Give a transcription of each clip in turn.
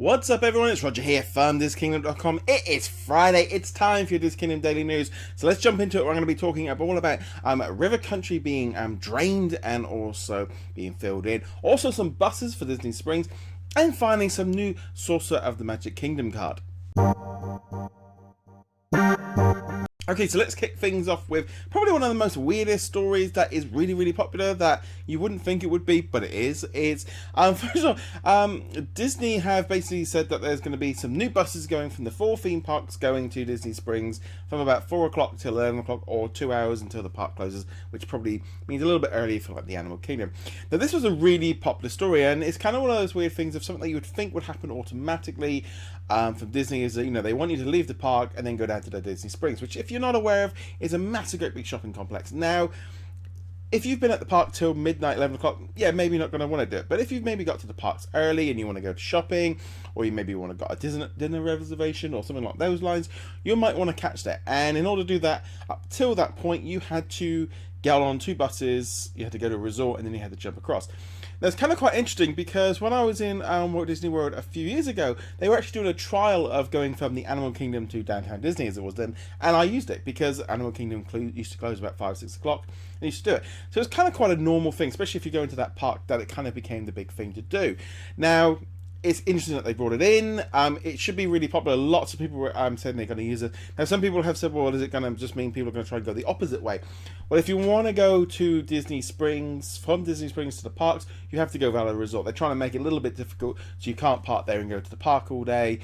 What's up everyone, it's Roger here from DisneyKingdom.com. It is Friday, it's time for your Disney Kingdom Daily News. So let's jump into it. We're going to be talking all about River Country being drained and also being filled in. Also some buses for Disney Springs. And finally some new Sorcerer of the Magic Kingdom card. Okay, so let's kick things off with probably one of the most weirdest stories that is really popular that you wouldn't think it would be, but it is. It's first of all, Disney have basically said that there's going to be some new buses going from the 4 theme parks going to Disney Springs from about 4 o'clock till 11 o'clock or 2 hours until the park closes, which probably means a little bit early for like the Animal Kingdom. Now this was a really popular story, and it's kind of one of those weird things of something that you would think would happen automatically from Disney is that, you know, they want you to leave the park and then go down to the Disney Springs, which if you're not aware of is a massive great big shopping complex. Now if you've been at the park till midnight, 11 o'clock, yeah, maybe you're not going to want to do it. But if you've maybe got to the parks early and you want to go shopping, or you maybe want to got a dinner reservation or something like those lines, you might want to catch that. And in order to do that, up till that point, you had to get on 2 buses, you had to go to a resort, and then you had to jump across. That's kind of quite interesting because when I was in Walt Disney World a few years ago, they were actually doing a trial of going from the Animal Kingdom to Downtown Disney as it was then, and I used it because Animal Kingdom used to close about 5-6 o'clock, and used to do it. So it's kind of quite a normal thing, especially if you go into that park, that it kind of became the big thing to do. Now, it's interesting that they brought it in. It should be really popular. Lots of people were saying they're going to use it. Now, some people have said, well, is it going to just mean people are going to try and go the opposite way? Well, if you want to go to Disney Springs, from Disney Springs to the parks, you have to go via a resort. They're trying to make it a little bit difficult, so you can't park there and go to the park all day.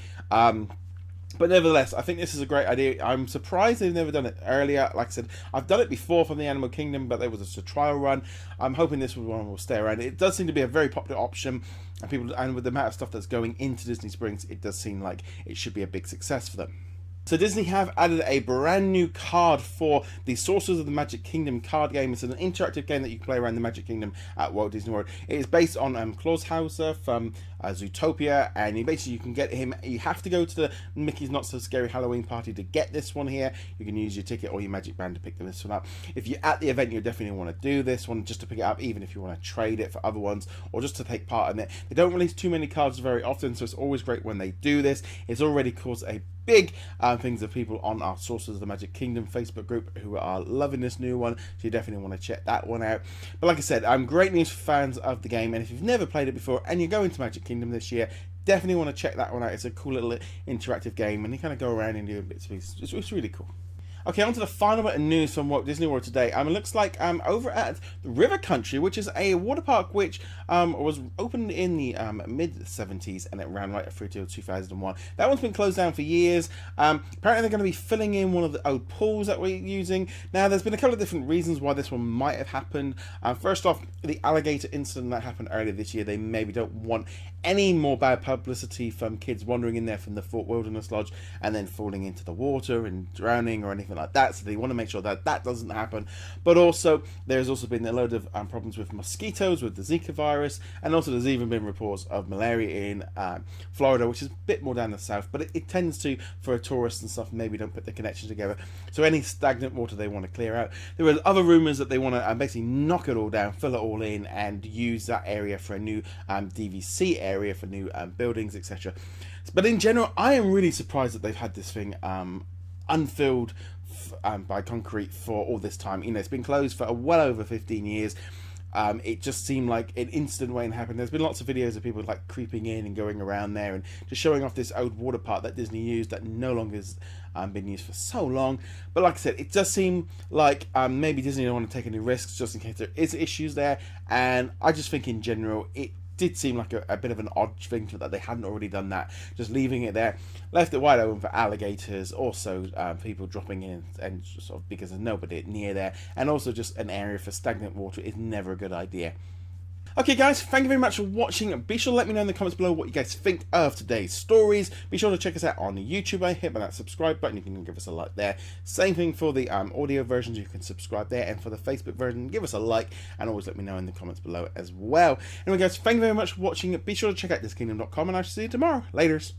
But nevertheless, I think this is a great idea. I'm surprised they've never done it earlier. Like I said, I've done it before from the Animal Kingdom, but there was just a trial run. I'm hoping this one will stay around. It does seem to be a very popular option, and with the amount of stuff that's going into Disney Springs, it does seem like it should be a big success for them. So Disney have added a brand new card for the Sorcerers of the Magic Kingdom card game. It's an interactive game that you can play around the Magic Kingdom at Walt Disney World. It is based on Klaus Hauser from Zootopia, and you can get him. You have to go to the Mickey's Not So Scary Halloween party to get this one here. You can use your ticket or your Magic Band to pick this one up. If you're at the event, you definitely want to do this one just to pick it up, even if you want to trade it for other ones or just to take part in it. They don't release too many cards very often, so it's always great when they do this. It's already caused a big things of people on our Sorcerers of the Magic Kingdom Facebook group who are loving this new one, so you definitely want to check that one out. But like I said, great news for fans of the game, and if you've never played it before and you're going to Magic Kingdom this year, definitely want to check that one out. It's a cool little interactive game, and you kind of go around and do bits and pieces. It's really cool. Okay, on to the final bit of news from Walt Disney World today. It looks like over at River Country, which is a water park which was opened in the mid-70s and it ran right through till 2001. That one's been closed down for years. Apparently they're going to be filling in one of the old pools that we're using. Now, there's been a couple of different reasons why this one might have happened. First off, the alligator incident that happened earlier this year, they maybe don't want any more bad publicity from kids wandering in there from the Fort Wilderness Lodge and then falling into the water and drowning or anything like that, so they want to make sure that that doesn't happen. But also there's also been a load of problems with mosquitoes with the Zika virus, and also there's even been reports of malaria in Florida, which is a bit more down the south, but it tends to, for tourists and stuff, maybe don't put the connection together. So any stagnant water they want to clear out. There are other rumors that they want to basically knock it all down, fill it all in, and use that area for a new DVC area for new buildings, etc. But in general, I am really surprised that they've had this thing unfilled by concrete for all this time. You know, it's been closed for well over 15 years. It just seemed like an instant waiting happened. There's been lots of videos of people like creeping in and going around there and just showing off this old water park that Disney used that no longer has been used for so long. But like I said, it does seem like maybe Disney don't want to take any risks just in case there is issues there. And I just think in general, it did seem like a bit of an odd thing that they hadn't already done that, just leaving it there, left it wide open for alligators, also people dropping in, and sort of because there's nobody near there, and also just an area for stagnant water is never a good idea. Okay guys, thank you very much for watching. Be sure to let me know in the comments below what you guys think of today's stories. Be sure to check us out on YouTube. Hit that subscribe button, you can give us a like there. Same thing for the audio versions, you can subscribe there, and for the Facebook version, give us a like, and always let me know in the comments below as well. Anyway guys, thank you very much for watching. Be sure to check out DisneyKingdom.com, and I shall see you tomorrow. Laters.